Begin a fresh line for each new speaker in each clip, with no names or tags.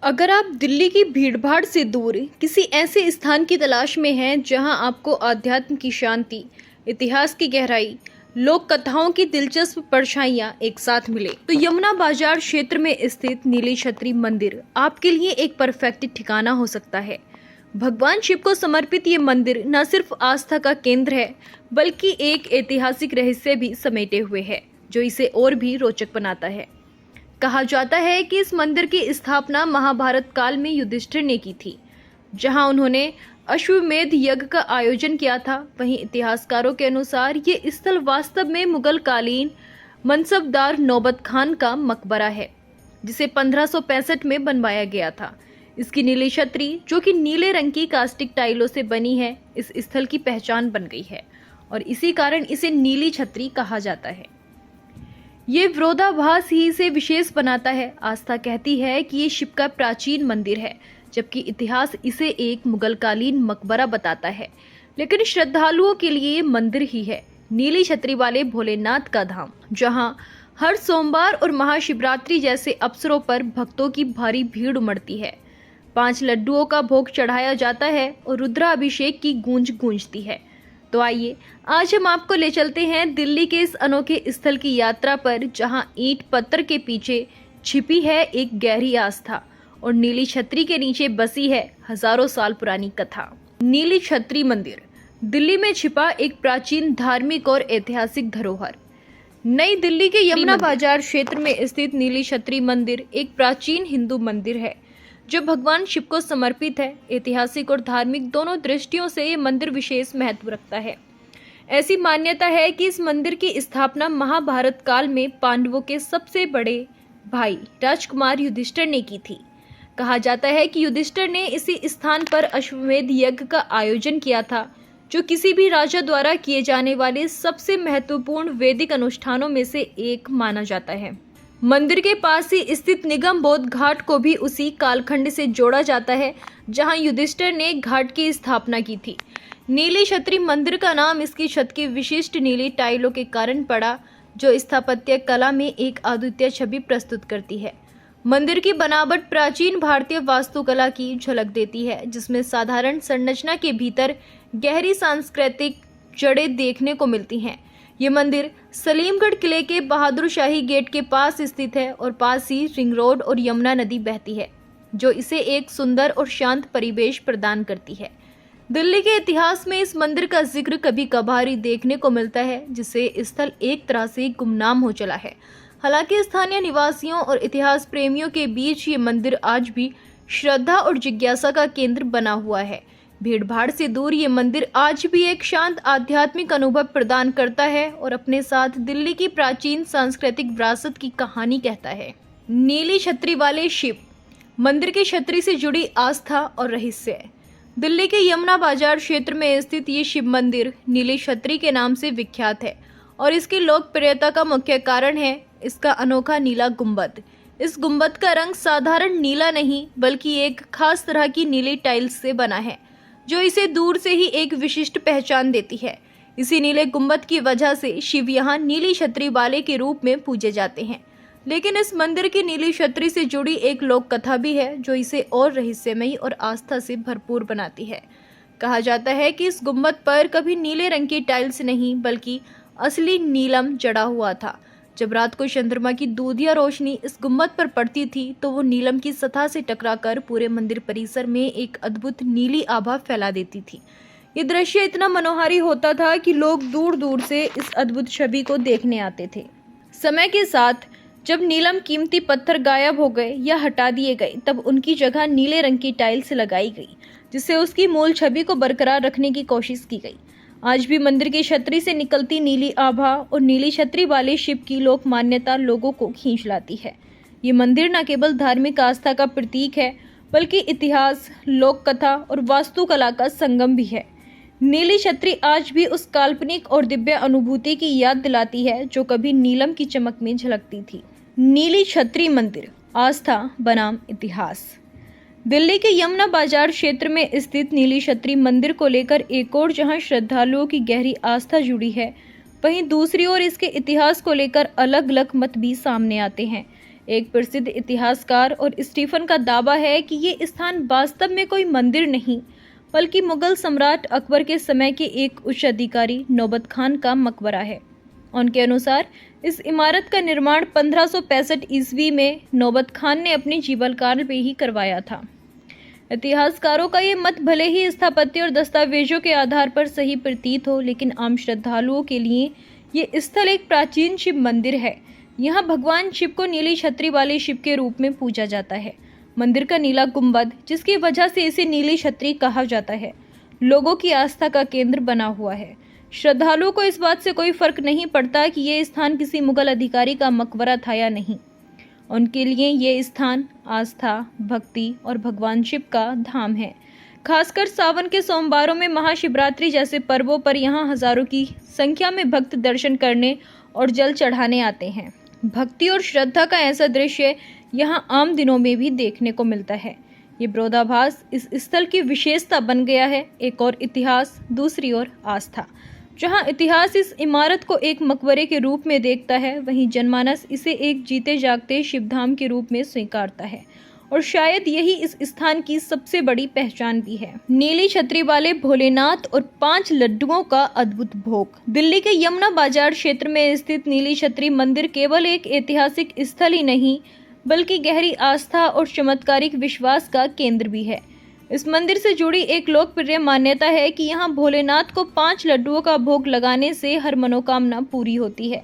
अगर आप दिल्ली की भीड़भाड़ से दूर किसी ऐसे स्थान की तलाश में हैं जहां आपको अध्यात्म की शांति, इतिहास की गहराई, लोक कथाओं की दिलचस्प परछाइयां एक साथ मिले, तो यमुना बाजार क्षेत्र में स्थित नीली छतरी मंदिर आपके लिए एक परफेक्ट ठिकाना हो सकता है। भगवान शिव को समर्पित ये मंदिर न सिर्फ आस्था का केंद्र है, बल्कि एक ऐतिहासिक रहस्य भी समेटे हुए है, जो इसे और भी रोचक बनाता है। कहा जाता है कि इस मंदिर की स्थापना महाभारत काल में युधिष्ठिर ने की थी, जहां उन्होंने अश्वमेध यज्ञ का आयोजन किया था। वहीं इतिहासकारों के अनुसार ये स्थल वास्तव में मुगल कालीन मनसबदार नौबत खान का मकबरा है, जिसे 1565 में बनवाया गया था। इसकी नीली छतरी, जो कि नीले रंग की कास्टिक टाइलों से बनी है, इस स्थल की पहचान बन गई है और इसी कारण इसे नीली छतरी कहा जाता है। ये विरोधाभास ही इसे विशेष बनाता है। आस्था कहती है कि ये शिव का प्राचीन मंदिर है, जबकि इतिहास इसे एक मुगलकालीन मकबरा बताता है। लेकिन श्रद्धालुओं के लिए ये मंदिर ही है नीली छतरी वाले भोलेनाथ का धाम, जहां हर सोमवार और महाशिवरात्रि जैसे अवसरों पर भक्तों की भारी भीड़ उमड़ती है। 5 लड्डुओं का भोग चढ़ाया जाता है और रुद्राभिषेक की गूंज गूंजती है। तो आइए आज हम आपको ले चलते हैं दिल्ली के इस अनोखे स्थल की यात्रा पर, जहां ईंट पत्थर के पीछे छिपी है एक गहरी आस्था और नीली छतरी के नीचे बसी है हजारों साल पुरानी कथा। नीली छतरी मंदिर दिल्ली में छिपा एक प्राचीन धार्मिक और ऐतिहासिक धरोहर। नई दिल्ली के यमुना बाजार क्षेत्र में स्थित नीली छतरी मंदिर एक प्राचीन हिंदू मंदिर है, जो भगवान शिव को समर्पित है। ऐतिहासिक और धार्मिक दोनों दृष्टियों से ये मंदिर विशेष महत्व रखता है। ऐसी मान्यता है कि इस मंदिर की स्थापना महाभारत काल में पांडवों के सबसे बड़े भाई राजकुमार युधिष्ठिर ने की थी। कहा जाता है कि युधिष्ठिर ने इसी स्थान पर अश्वमेध यज्ञ का आयोजन किया था, जो किसी भी राजा द्वारा किए जाने वाले सबसे महत्वपूर्ण वैदिक अनुष्ठानों में से एक माना जाता है। मंदिर के पास ही स्थित निगम बोध घाट को भी उसी कालखंड से जोड़ा जाता है, जहां युधिष्ठिर ने घाट की स्थापना की थी। नीली छतरी मंदिर का नाम इसकी छत की विशिष्ट नीली टाइलों के कारण पड़ा, जो स्थापत्य कला में एक अद्वितीय छवि प्रस्तुत करती है। मंदिर की बनावट प्राचीन भारतीय वास्तुकला की झलक देती है, जिसमें साधारण संरचना के भीतर गहरी सांस्कृतिक जड़ें देखने को मिलती हैं। ये मंदिर सलीमगढ़ किले के बहादुर शाही गेट के पास स्थित है और पास ही रिंग रोड और यमुना नदी बहती है, जो इसे एक सुंदर और शांत परिवेश प्रदान करती है। दिल्ली के इतिहास में इस मंदिर का जिक्र कभी कभार ही देखने को मिलता है, जिससे स्थल एक तरह से गुमनाम हो चला है। हालांकि स्थानीय निवासियों और इतिहास प्रेमियों के बीच ये मंदिर आज भी श्रद्धा और जिज्ञासा का केंद्र बना हुआ है। भीड़भाड़ से दूर ये मंदिर आज भी एक शांत आध्यात्मिक अनुभव प्रदान करता है और अपने साथ दिल्ली की प्राचीन सांस्कृतिक विरासत की कहानी कहता है। नीली छतरी वाले शिव मंदिर की छतरी से जुड़ी आस्था और रहस्य। दिल्ली के यमुना बाजार क्षेत्र में स्थित ये शिव मंदिर नीली छतरी के नाम से विख्यात है और इसकी लोकप्रियता का मुख्य कारण है इसका अनोखा नीला गुंबद। इस गुंबद का रंग साधारण नीला नहीं, बल्कि एक खास तरह की नीली टाइल्स से बना है, जो इसे दूर से ही एक विशिष्ट पहचान देती है। इसी नीले गुंबद की वजह से शिव यहाँ नीली छतरी वाले के रूप में पूजे जाते हैं। लेकिन इस मंदिर की नीली छतरी से जुड़ी एक लोक कथा भी है, जो इसे और रहस्यमयी और आस्था से भरपूर बनाती है। कहा जाता है कि इस गुंबद पर कभी नीले रंग की टाइल्स नहीं, बल्कि असली नीलम जड़ा हुआ था। जब रात को चंद्रमा की दूधिया रोशनी इस गुंबद पर पड़ती थी, तो वो नीलम की सतह से टकराकर पूरे मंदिर परिसर में एक अद्भुत नीली आभा फैला देती थी। ये दृश्य इतना मनोहारी होता था कि लोग दूर दूर से इस अद्भुत छवि को देखने आते थे। समय के साथ जब नीलम कीमती पत्थर गायब हो गए या हटा दिए गए, तब उनकी जगह नीले रंग की टाइल्स लगाई गई, जिससे उसकी मूल छवि को बरकरार रखने की कोशिश की गई। आज भी मंदिर की छतरी से निकलती नीली आभा और नीली छतरी वाले शिव की लोक मान्यता लोगों को खींच लाती है। ये मंदिर न केवल धार्मिक आस्था का प्रतीक है, बल्कि इतिहास, लोक कथा और वास्तुकला का संगम भी है। नीली छतरी आज भी उस काल्पनिक और दिव्य अनुभूति की याद दिलाती है, जो कभी नीलम की चमक में झलकती थी। नीली छतरी मंदिर, आस्था बनाम इतिहास। दिल्ली के यमुना बाजार क्षेत्र में स्थित नीली छतरी मंदिर को लेकर एक और जहां श्रद्धालुओं की गहरी आस्था जुड़ी है, वहीं दूसरी ओर इसके इतिहास को लेकर अलग अलग मत भी सामने आते हैं। एक प्रसिद्ध इतिहासकार और स्टीफन का दावा है कि ये स्थान वास्तव में कोई मंदिर नहीं बल्कि मुगल सम्राट अकबर के समय के एक उच्च अधिकारी नौबत खान का मकबरा है। उनके अनुसार इस इमारत का निर्माण 1565 ईस्वी में नौबत खान ने अपने जीवनकाल में ही करवाया था। इतिहासकारों का ये मत भले ही स्थापत्य और दस्तावेजों के आधार पर सही प्रतीत हो, लेकिन आम श्रद्धालुओं के लिए ये स्थल एक प्राचीन शिव मंदिर है। यहाँ भगवान शिव को नीली छतरी वाले शिव के रूप में पूजा जाता है। मंदिर का नीला गुंबद, जिसकी वजह से इसे नीली छतरी कहा जाता है, लोगों की आस्था का केंद्र बना हुआ है। श्रद्धालुओं को इस बात से कोई फर्क नहीं पड़ता कि ये स्थान किसी मुगल अधिकारी का मकबरा था या नहीं। उनके लिए ये स्थान आस्था, भक्ति और भगवान शिव का धाम है। खासकर सावन के सोमवारों में महाशिवरात्रि जैसे पर्वों पर यहाँ हजारों की संख्या में भक्त दर्शन करने और जल चढ़ाने आते हैं। भक्ति और श्रद्धा का ऐसा दृश्य यहाँ आम दिनों में भी देखने को मिलता है। ये विरोधाभास इस स्थल की विशेषता बन गया है। एक और इतिहास, दूसरी ओर आस्था। जहाँ इतिहास इस इमारत को एक मकबरे के रूप में देखता है, वहीं जनमानस इसे एक जीते जागते शिवधाम के रूप में स्वीकारता है, और शायद यही इस स्थान की सबसे बड़ी पहचान भी है। नीली छतरी वाले भोलेनाथ और 5 लड्डुओं का अद्भुत भोग। दिल्ली के यमुना बाजार क्षेत्र में स्थित नीली छतरी मंदिर केवल एक ऐतिहासिक स्थल ही नहीं बल्कि गहरी आस्था और चमत्कारिक विश्वास का केंद्र भी है। इस मंदिर से जुड़ी एक लोकप्रिय मान्यता है कि यहाँ भोलेनाथ को 5 लड्डुओं का भोग लगाने से हर मनोकामना पूरी होती है।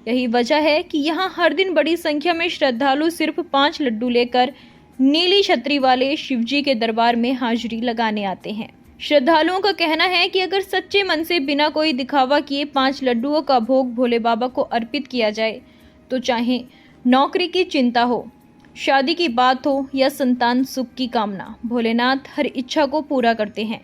यही वजह है कि यहाँ हर दिन बड़ी संख्या में श्रद्धालु सिर्फ 5 लड्डू लेकर नीली छतरी वाले शिवजी के दरबार में हाजिरी लगाने आते हैं। श्रद्धालुओं का कहना है कि अगर सच्चे मन से बिना कोई दिखावा किए 5 लड्डुओं का भोग भोले बाबा को अर्पित किया जाए, तो चाहे नौकरी की चिंता हो, शादी की बात हो या संतान सुख की कामना, भोलेनाथ हर इच्छा को पूरा करते हैं।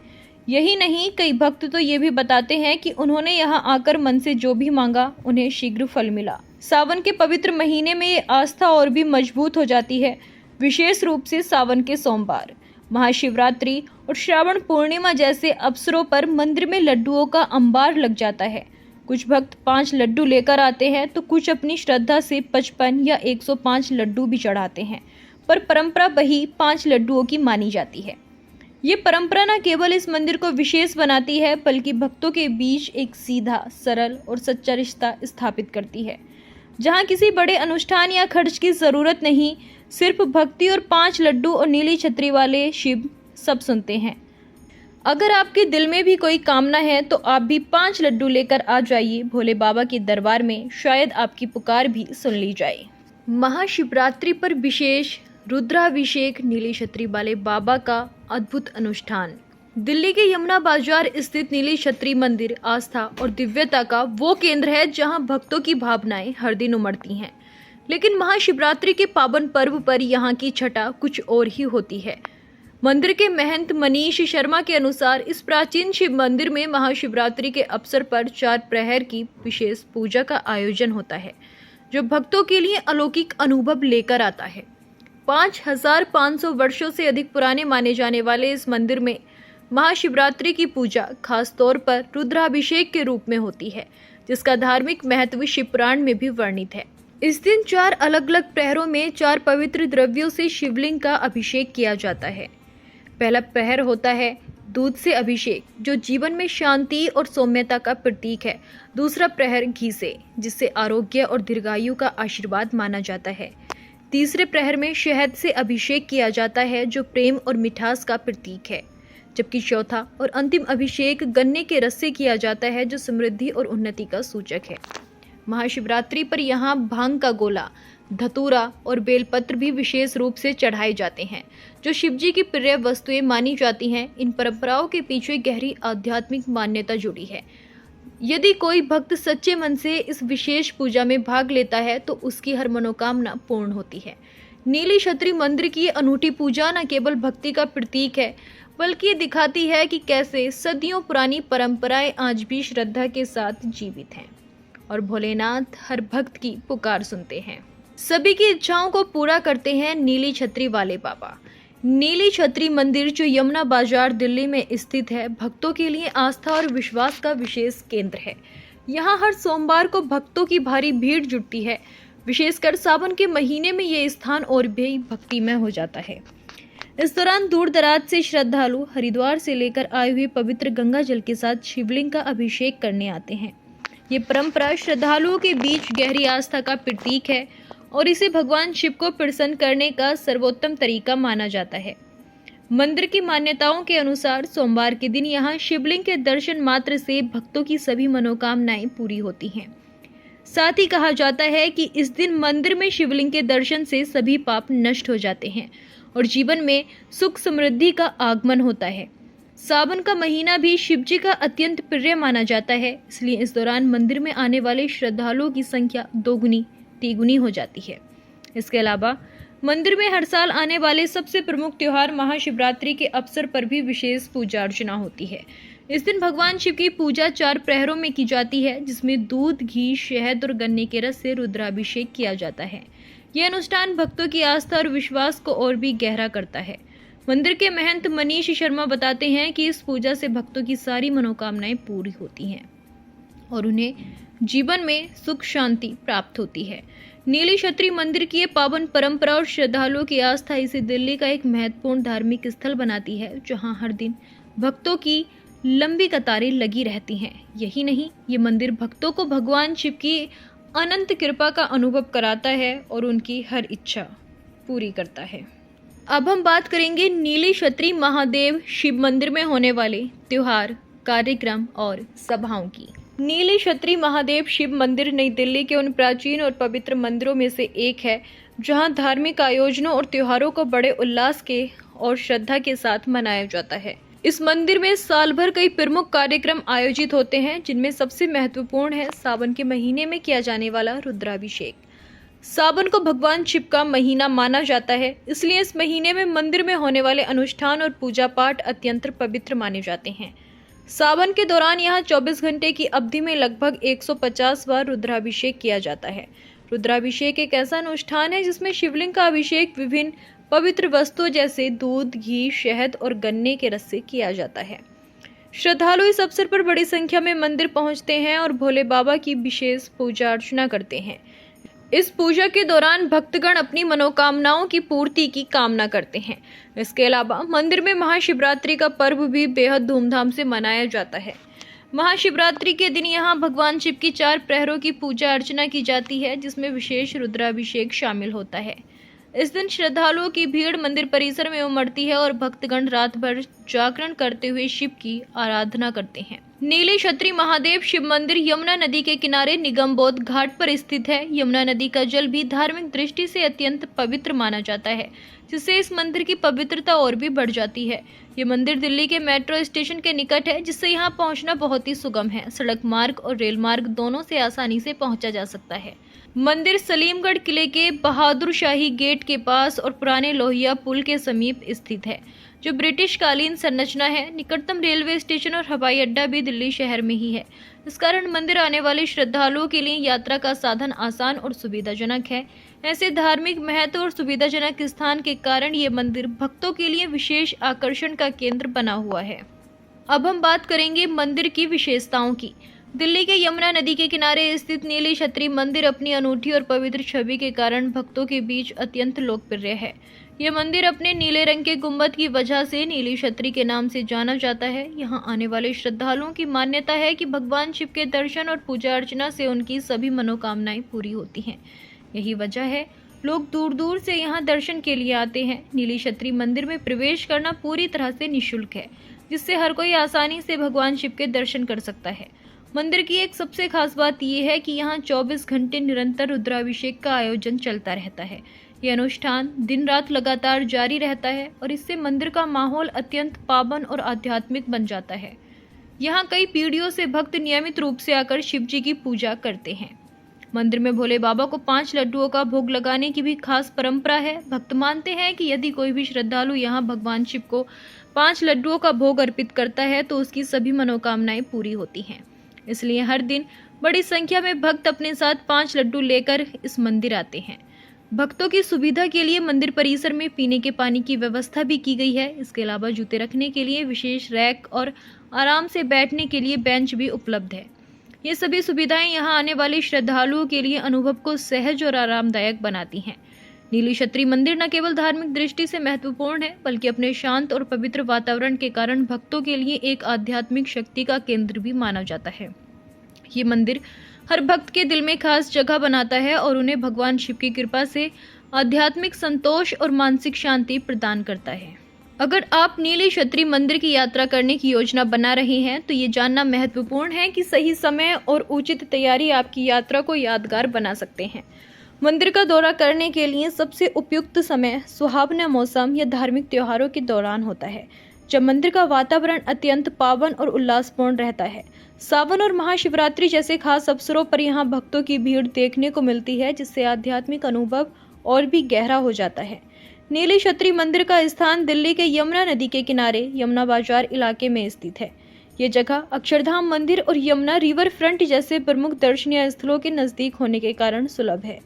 यही नहीं, कई भक्त तो ये भी बताते हैं कि उन्होंने यहाँ आकर मन से जो भी मांगा उन्हें शीघ्र फल मिला। सावन के पवित्र महीने में ये आस्था और भी मजबूत हो जाती है, विशेष रूप से सावन के सोमवार, महाशिवरात्रि और श्रावण पूर्णिमा जैसे अवसरों पर मंदिर में लड्डुओं का अंबार लग जाता है। कुछ भक्त 5 लड्डू लेकर आते हैं तो कुछ अपनी श्रद्धा से 55 या 105 लड्डू भी चढ़ाते हैं, पर परंपरा वही 5 लड्डुओं की मानी जाती है। ये परंपरा न केवल इस मंदिर को विशेष बनाती है बल्कि भक्तों के बीच एक सीधा, सरल और सच्चा रिश्ता स्थापित करती है, जहाँ किसी बड़े अनुष्ठान या खर्च की जरूरत नहीं, सिर्फ भक्ति और 5 लड्डू और नीली छतरी वाले शिव सब सुनते हैं। अगर आपके दिल में भी कोई कामना है तो आप भी 5 लड्डू लेकर आ जाइए भोले बाबा के दरबार में, शायद आपकी पुकार भी सुन ली जाए। महाशिवरात्रि पर विशेष रुद्राभिषेक, नीली छतरी वाले बाबा का अद्भुत अनुष्ठान। दिल्ली के यमुना बाजार स्थित नीली छतरी मंदिर आस्था और दिव्यता का वो केंद्र है जहां भक्तों की भावनाएं हर दिन उमड़ती हैं। लेकिन महाशिवरात्रि के पावन पर्व पर यहाँ की छटा कुछ और ही होती है। मंदिर के महंत मनीष शर्मा के अनुसार इस प्राचीन शिव मंदिर में महाशिवरात्रि के अवसर पर 4 प्रहर की विशेष पूजा का आयोजन होता है, जो भक्तों के लिए अलौकिक अनुभव लेकर आता है। 5500 वर्षों से अधिक पुराने माने जाने वाले इस मंदिर में महाशिवरात्रि की पूजा खास तौर पर रुद्राभिषेक के रूप में होती है, जिसका धार्मिक महत्व शिव पुराण में भी वर्णित है। इस दिन 4 अलग अलग प्रहरों में 4 पवित्र द्रव्यों से शिवलिंग का अभिषेक किया जाता है। पहला प्रहर होता है दूध से अभिषेक, जो जीवन में शांति और सौम्यता का प्रतीक है। दूसरा प्रहर घी से, जिससे आरोग्य और दीर्घायु का आशीर्वाद माना जाता है। तीसरे प्रहर में शहद से अभिषेक किया जाता है, जो प्रेम और मिठास का प्रतीक है। जबकि चौथा और अंतिम अभिषेक गन्ने के रस से किया जाता है, जो समृद्धि और उन्नति का सूचक है। महाशिवरात्रि पर यहाँ भांग का गोला, धतूरा और बेलपत्र भी विशेष रूप से चढ़ाए जाते हैं, जो शिवजी की प्रिय वस्तुएं मानी जाती हैं। इन परंपराओं के पीछे गहरी आध्यात्मिक मान्यता जुड़ी है। यदि कोई भक्त सच्चे मन से इस विशेष पूजा में भाग लेता है तो उसकी हर मनोकामना पूर्ण होती है। नीली छतरी मंदिर की अनूठी पूजा न केवल भक्ति का प्रतीक है, बल्कि ये दिखाती है कि कैसे सदियों पुरानी परंपराएं आज भी श्रद्धा के साथ जीवित हैं और भोलेनाथ हर भक्त की पुकार सुनते हैं। सभी की इच्छाओं को पूरा करते हैं नीली छतरी वाले बाबा। नीली छतरी मंदिर, जो यमुना बाजार दिल्ली में स्थित है, भक्तों के लिए आस्था और विश्वास का विशेष केंद्र है। यहाँ हर सोमवार को भक्तों की भारी भीड़ जुटती है। विशेषकर सावन के महीने में ये स्थान और भी भक्तिमय हो जाता है। इस दौरान दूर दराज से श्रद्धालु हरिद्वार से लेकर आए हुए पवित्र गंगा जल के साथ शिवलिंग का अभिषेक करने आते हैं। ये परंपरा श्रद्धालुओं के बीच गहरी आस्था का प्रतीक है और इसे भगवान शिव को प्रसन्न करने का सर्वोत्तम तरीका माना जाता है। मंदिर की मान्यताओं के अनुसार सोमवार के दिन यहाँ शिवलिंग के दर्शन मात्र से भक्तों की सभी मनोकामनाएं पूरी होती हैं। साथ ही कहा जाता है कि इस दिन मंदिर में शिवलिंग के दर्शन से सभी पाप नष्ट हो जाते हैं और जीवन में सुख समृद्धि का आगमन होता है। सावन का महीना भी शिवजी का अत्यंत प्रिय माना जाता है, इसलिए इस दौरान मंदिर में आने वाले श्रद्धालुओं की संख्या दोगुनी तिगुनी हो जाती है। इसके अलावा मंदिर में हर साल आने वाले सबसे प्रमुख त्योहार महाशिवरात्रि के अवसर पर भी विशेष पूजा अर्चना होती है। इस दिन भगवान शिव की पूजा 4 प्रहरों में की जाती है, जिसमें दूध, घी, शहद और गन्ने के रस से रुद्राभिषेक किया जाता है। यह अनुष्ठान भक्तों की आस्था और विश्वास को और भी गहरा करता है। मंदिर के महंत मनीष शर्मा बताते हैं कि इस पूजा से भक्तों की सारी मनोकामनाएं पूरी होती हैं और उन्हें जीवन में सुख शांति प्राप्त होती है। नीली छतरी मंदिर की ये पावन परंपरा और श्रद्धालुओं की आस्था इसे दिल्ली का एक महत्वपूर्ण धार्मिक स्थल बनाती है, जहां हर दिन भक्तों की लंबी कतारें लगी रहती हैं। यही नहीं, ये मंदिर भक्तों को भगवान शिव की अनंत कृपा का अनुभव कराता है और उनकी हर इच्छा पूरी करता है। अब हम बात करेंगे नीली छतरी महादेव शिव मंदिर में होने वाले त्योहार, कार्यक्रम और सभाओं की। नीली छतरी महादेव शिव मंदिर नई दिल्ली के उन प्राचीन और पवित्र मंदिरों में से एक है, जहां धार्मिक आयोजनों और त्योहारों को बड़े उल्लास के और श्रद्धा के साथ मनाया जाता है। इस मंदिर में साल भर कई प्रमुख कार्यक्रम आयोजित होते हैं, जिनमें सबसे महत्वपूर्ण है सावन के महीने में किया जाने वाला रुद्राभिषेक। सावन को भगवान शिव का महीना माना जाता है, इसलिए इस महीने में मंदिर में होने वाले अनुष्ठान और पूजा पाठ अत्यंत पवित्र माने जाते हैं। सावन के दौरान यहाँ 24 घंटे की अवधि में लगभग 150 बार रुद्राभिषेक किया जाता है। रुद्राभिषेक एक ऐसा अनुष्ठान है जिसमें शिवलिंग का अभिषेक विभिन्न पवित्र वस्तुओं जैसे दूध, घी, शहद और गन्ने के रस से किया जाता है। श्रद्धालु इस अवसर पर बड़ी संख्या में मंदिर पहुंचते हैं और भोले बाबा की विशेष पूजा अर्चना करते हैं। इस पूजा के दौरान भक्तगण अपनी मनोकामनाओं की पूर्ति की कामना करते हैं। इसके अलावा मंदिर में महाशिवरात्रि का पर्व भी बेहद धूमधाम से मनाया जाता है। महाशिवरात्रि के दिन यहाँ भगवान शिव की 4 प्रहरों की पूजा अर्चना की जाती है, जिसमें विशेष रुद्राभिषेक शामिल होता है। इस दिन श्रद्धालुओं की भीड़ मंदिर परिसर में उमड़ती है और भक्तगण रात भर जागरण करते हुए शिव की आराधना करते हैं। नीली छतरी महादेव शिव मंदिर यमुना नदी के किनारे निगमबोध घाट पर स्थित है। यमुना नदी का जल भी धार्मिक दृष्टि से अत्यंत पवित्र माना जाता है, जिससे इस मंदिर की पवित्रता और भी बढ़ जाती है। ये मंदिर दिल्ली के मेट्रो स्टेशन के निकट है, जिससे यहाँ पहुँचना बहुत ही सुगम है। सड़क मार्ग और रेल मार्ग दोनों से आसानी से पहुँचा जा सकता है। मंदिर सलीमगढ़ किले के बहादुर शाही गेट के पास और पुराने लोहिया पुल के समीप स्थित है, जो ब्रिटिश कालीन संरचना है। निकटतम रेलवे स्टेशन और हवाई अड्डा भी दिल्ली शहर में ही है। इस कारण मंदिर आने वाले श्रद्धालुओं के लिए यात्रा का साधन आसान और सुविधाजनक है। ऐसे धार्मिक महत्व और सुविधाजनक स्थान के कारण ये मंदिर भक्तों के लिए विशेष आकर्षण का केंद्र बना हुआ है। अब हम बात करेंगे मंदिर की विशेषताओं की। दिल्ली के यमुना नदी के किनारे स्थित नीली छतरी मंदिर अपनी अनूठी और पवित्र छवि के कारण भक्तों के बीच अत्यंत लोकप्रिय है। यह मंदिर अपने नीले रंग के गुंबद की वजह से नीली छतरी के नाम से जाना जाता है। यहां आने वाले श्रद्धालुओं की मान्यता है कि भगवान शिव के दर्शन और पूजा अर्चना से उनकी सभी मनोकामनाएं पूरी होती हैं। यही वजह है लोग दूर दूर से यहां दर्शन के लिए आते हैं। नीली छतरी मंदिर में प्रवेश करना पूरी तरह से निःशुल्क है, जिससे हर कोई आसानी से भगवान शिव के दर्शन कर सकता है। मंदिर की एक सबसे खास बात यह है कि यहाँ 24 घंटे निरंतर रुद्राभिषेक का आयोजन चलता रहता है। यह अनुष्ठान दिन रात लगातार जारी रहता है और इससे मंदिर का माहौल अत्यंत पावन और आध्यात्मिक बन जाता है। यहाँ कई पीढ़ियों से भक्त नियमित रूप से आकर शिव जी की पूजा करते हैं। मंदिर में भोले बाबा को 5 लड्डुओं का भोग लगाने की भी खास परंपरा है। भक्त मानते हैं कि यदि कोई भी श्रद्धालु यहाँ भगवान शिव को 5 लड्डुओं का भोग अर्पित करता है तो उसकी सभी मनोकामनाएं पूरी होती हैं। इसलिए हर दिन बड़ी संख्या में भक्त अपने साथ 5 लड्डू लेकर इस मंदिर आते हैं। भक्तों की सुविधा के लिए मंदिर परिसर में पीने के पानी की व्यवस्था भी की गई है। इसके अलावा जूते रखने के लिए विशेष रैक और आराम से बैठने के लिए बेंच भी उपलब्ध है। ये सभी सुविधाएं यहाँ आने वाले श्रद्धालुओं के लिए अनुभव को सहज और आरामदायक बनाती हैं। नीली छतरी मंदिर न केवल धार्मिक दृष्टि से महत्वपूर्ण है, बल्कि अपने शांत और पवित्र वातावरण के कारण भक्तों के लिए एक आध्यात्मिक शक्ति का केंद्र भी माना जाता है। ये मंदिर हर भक्त के दिल में खास जगह बनाता है और उन्हें भगवान शिव की कृपा से आध्यात्मिक संतोष और मानसिक शांति प्रदान करता है। अगर आप नीली छतरी मंदिर की यात्रा करने की योजना बना रहे हैं तो ये जानना महत्वपूर्ण है कि सही समय और उचित तैयारी आपकी यात्रा को यादगार बना सकते हैं। मंदिर का दौरा करने के लिए सबसे उपयुक्त समय सुहावना मौसम या धार्मिक त्योहारों के दौरान होता है, जब मंदिर का वातावरण अत्यंत पावन और उल्लासपूर्ण रहता है। सावन और महाशिवरात्रि जैसे खास अवसरों पर यहाँ भक्तों की भीड़ देखने को मिलती है, जिससे आध्यात्मिक अनुभव और भी गहरा हो जाता है। नीली छतरी मंदिर का स्थान दिल्ली के यमुना नदी के किनारे यमुना बाजार इलाके में स्थित है। ये जगह अक्षरधाम मंदिर और यमुना रिवर फ्रंट जैसे प्रमुख दर्शनीय स्थलों के नजदीक होने के कारण सुलभ है।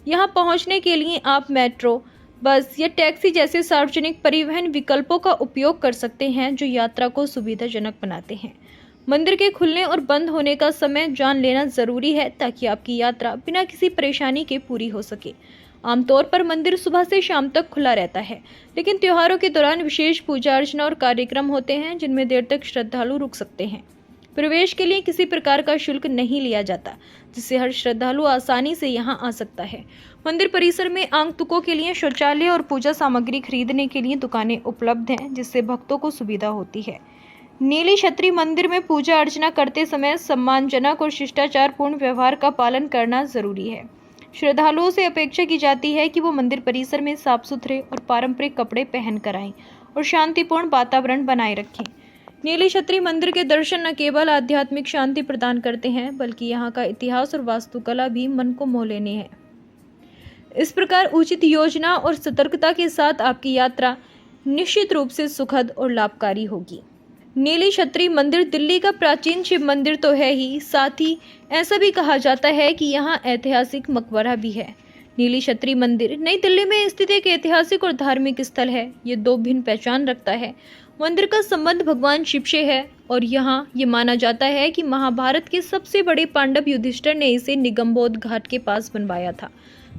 यहाँ पहुँचने के लिए आप मेट्रो, बस या टैक्सी जैसे सार्वजनिक परिवहन विकल्पों का उपयोग कर सकते हैं, जो यात्रा को सुविधाजनक बनाते हैं। मंदिर के खुलने और बंद होने का समय जान लेना जरूरी है, ताकि आपकी यात्रा बिना किसी परेशानी के पूरी हो सके। आमतौर पर मंदिर सुबह से शाम तक खुला रहता है, लेकिन त्योहारों के दौरान विशेष पूजा अर्चना और कार्यक्रम होते हैं, जिनमें देर तक श्रद्धालु रुक सकते हैं। प्रवेश के लिए किसी प्रकार का शुल्क नहीं लिया जाता, जिससे हर श्रद्धालु आसानी से यहां आ सकता है। मंदिर परिसर में आगंतुकों के लिए शौचालय और पूजा सामग्री खरीदने के लिए दुकानें उपलब्ध हैं, जिससे भक्तों को सुविधा होती है। नीली छतरी मंदिर में पूजा अर्चना करते समय सम्मानजनक और शिष्टाचारपूर्ण व्यवहार का पालन करना जरूरी है। श्रद्धालुओं से अपेक्षा की जाती है कि वो मंदिर परिसर में साफ सुथरे और पारंपरिक कपड़े पहनकर आएं और शांतिपूर्ण वातावरण बनाए रखें। नीली छतरी मंदिर के दर्शन न केवल आध्यात्मिक शांति प्रदान करते हैं, बल्कि यहाँ का इतिहास और वास्तुकला भी मन को मोह लेने हैं। इस प्रकार उचित योजना और सतर्कता के साथ आपकी यात्रा निश्चित रूप से सुखद और लाभकारी होगी। नीली छतरी मंदिर दिल्ली का प्राचीन शिव मंदिर तो है ही, साथ ही ऐसा भी कहा जाता है कि यहाँ ऐतिहासिक मकबरा भी है। नीली छतरी मंदिर नई दिल्ली में स्थित एक ऐतिहासिक और धार्मिक स्थल है। ये दो भिन्न पहचान रखता है। मंदिर का संबंध भगवान शिव से है और यहाँ ये माना जाता है कि महाभारत के सबसे बड़े पांडव युधिष्ठिर ने इसे निगमबोध घाट के पास बनवाया था,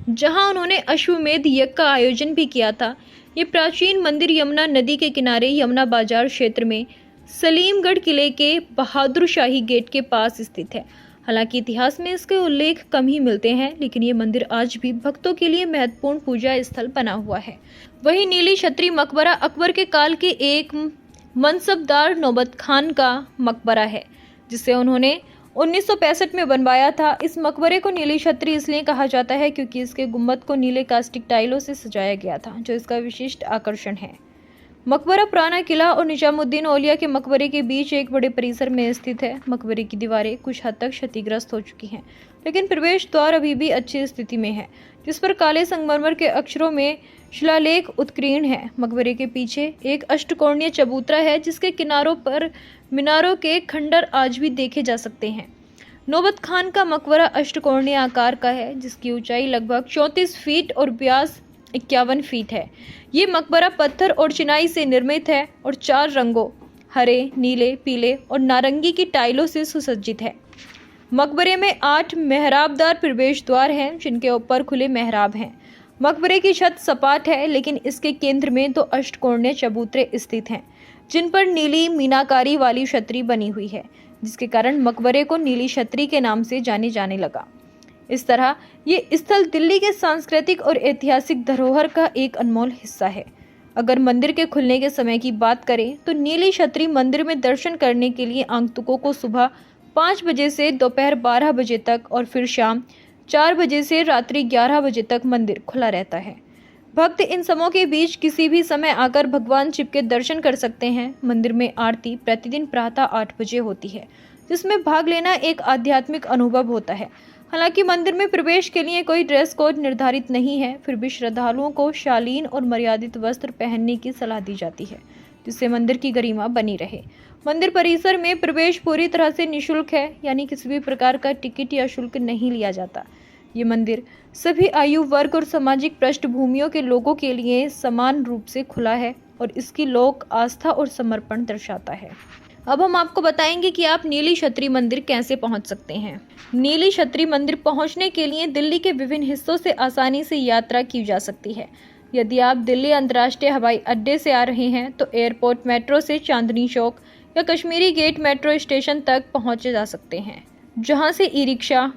जहाँ उन्होंने अश्वमेध यज्ञ का आयोजन भी किया था। ये प्राचीन मंदिर यमुना नदी के किनारे यमुना बाजार क्षेत्र में सलीमगढ़ किले के बहादुर शाही गेट के पास स्थित है। हालांकि इतिहास में इसके उल्लेख कम ही मिलते हैं, लेकिन ये मंदिर आज भी भक्तों के लिए महत्वपूर्ण पूजा स्थल बना हुआ है। वहीं नीली छतरी मकबरा अकबर के काल के एक मनसबदार नौबत खान का मकबरा है, जिसे उन्होंने 1965 में बनवाया था। इस मकबरे को नीली छतरी इसलिए कहा जाता है क्योंकि इसके गुंबद को नीले कास्टिक टाइलों से सजाया गया था, जो इसका विशिष्ट आकर्षण है। मकबरा पुराना किला और निजामुद्दीन औलिया के मकबरे के बीच एक बड़े परिसर में स्थित है। मकबरे की दीवारें कुछ हद तक क्षतिग्रस्त हो चुकी हैं, लेकिन प्रवेश द्वार अभी भी अच्छी स्थिति में है, जिस पर काले संगमरमर के अक्षरों में शिलालेख उत्कीर्ण है। मकबरे के पीछे एक अष्टकोणीय चबूतरा है, जिसके किनारों पर मीनारों के खंडर आज भी देखे जा सकते हैं। नौबत खान का मकबरा अष्टकोणीय आकार का है, जिसकी ऊंचाई लगभग 34 फीट और व्यास 51 फीट है। ये मकबरा पत्थर और चिनाई से निर्मित है और 4 रंगों हरे, नीले, पीले और नारंगी की टाइलों से सुसज्जित है। मकबरे में 8 मेहराबदार प्रवेश द्वार हैं, जिनके ऊपर खुले मेहराब हैं। मकबरे की छत सपाट है, लेकिन इसके केंद्र में 2 अष्टकोणीय चबूतरे स्थित हैं, जिन पर नीली मीनाकारी वाली छतरी बनी हुई है, जिसके कारण मकबरे को नीली छतरी के नाम से जाने लगा। इस तरह ये स्थल दिल्ली के सांस्कृतिक और ऐतिहासिक धरोहर का एक अनमोल हिस्सा है। अगर मंदिर के खुलने के समय की बात करें तो नीली छतरी मंदिर में दर्शन करने के लिए आगंतुकों को सुबह 5 बजे से दोपहर 12 बजे तक और फिर शाम 4 बजे से रात्रि 11 बजे तक मंदिर खुला रहता है। भक्त इन समयों के बीच किसी भी समय आकर भगवान शिव के दर्शन कर सकते हैं। मंदिर में आरती प्रतिदिन प्रातः 8 बजे होती है, जिसमें भाग लेना एक आध्यात्मिक अनुभव होता है। हालांकि मंदिर में प्रवेश के लिए कोई ड्रेस कोड निर्धारित नहीं है, फिर भी श्रद्धालुओं को शालीन और मर्यादित वस्त्र पहनने की सलाह दी जाती है, जिससे मंदिर की गरिमा बनी रहे। मंदिर परिसर में प्रवेश पूरी तरह से निःशुल्क है, यानी किसी भी प्रकार का टिकट या शुल्क नहीं लिया जाता। ये मंदिर सभी आयु वर्ग और सामाजिक पृष्ठभूमियों के लोगों के लिए समान रूप से खुला है और इसकी लोक आस्था और समर्पण दर्शाता है। अब हम आपको बताएंगे कि आप नीली छतरी मंदिर कैसे पहुंच सकते हैं। नीली छतरी मंदिर पहुंचने के लिए दिल्ली के विभिन्न हिस्सों से आसानी से यात्रा की जा सकती है। यदि आप दिल्ली अंतर्राष्ट्रीय हवाई अड्डे से आ रहे हैं तो एयरपोर्ट मेट्रो से चांदनी चौक या कश्मीरी गेट मेट्रो स्टेशन तक पहुंचे जा सकते हैं, जहां से ई रिक्शा,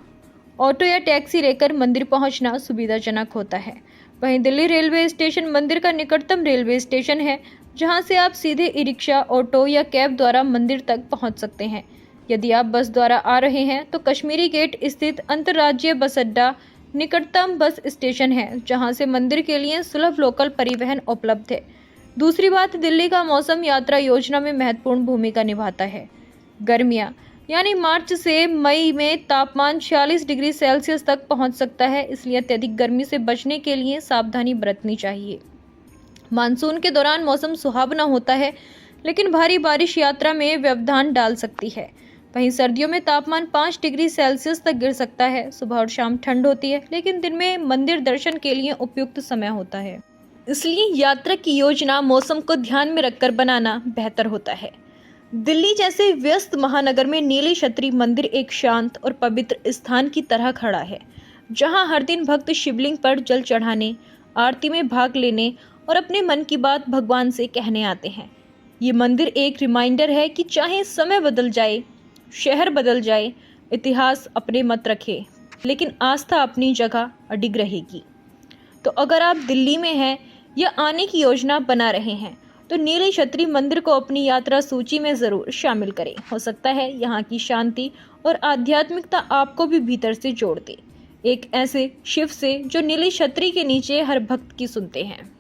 ऑटो या टैक्सी लेकर मंदिर पहुंचना सुविधाजनक होता है। वहीं दिल्ली रेलवे स्टेशन मंदिर का निकटतम रेलवे स्टेशन है, जहां से आप सीधे ई रिक्शा, ऑटो या कैब द्वारा मंदिर तक पहुंच सकते हैं। यदि आप बस द्वारा आ रहे हैं तो कश्मीरी गेट स्थित अंतर्राज्यीय बस अड्डा निकटतम बस स्टेशन है, जहां से मंदिर के लिए सुलभ लोकल परिवहन उपलब्ध है। दूसरी बात, दिल्ली का मौसम यात्रा योजना में महत्वपूर्ण भूमिका निभाता है। गर्मियां यानी मार्च से मई में तापमान 46 डिग्री सेल्सियस तक पहुंच सकता है, इसलिए अत्यधिक गर्मी से बचने के लिए सावधानी बरतनी चाहिए। मानसून के दौरान मौसम सुहावना होता है, लेकिन भारी बारिश यात्रा में व्यवधान डाल सकती है। वहीं सर्दियों में तापमान 5 डिग्री सेल्सियस तक गिर सकता है। सुबह और शाम ठंड होती है, लेकिन दिन में मंदिर दर्शन के लिए उपयुक्त समय होता है। इसलिए यात्रा की योजना मौसम को ध्यान में रखकर बनाना बेहतर होता है। दिल्ली जैसे व्यस्त महानगर में नीली छतरी मंदिर एक शांत और पवित्र स्थान की तरह खड़ा है, जहां हर दिन भक्त शिवलिंग पर जल चढ़ाने, आरती में भाग लेने और अपने मन की बात भगवान से कहने आते हैं। ये मंदिर एक रिमाइंडर है कि चाहे समय बदल जाए, शहर बदल जाए, इतिहास अपने मत रखे, लेकिन आस्था अपनी जगह अडिग रहेगी। तो अगर आप दिल्ली में हैं या आने की योजना बना रहे हैं तो नीली छतरी मंदिर को अपनी यात्रा सूची में ज़रूर शामिल करें। हो सकता है यहाँ की शांति और आध्यात्मिकता आपको भी भीतर से जोड़ दे, एक ऐसे शिव से जो नीली छतरी के नीचे हर भक्त की सुनते हैं।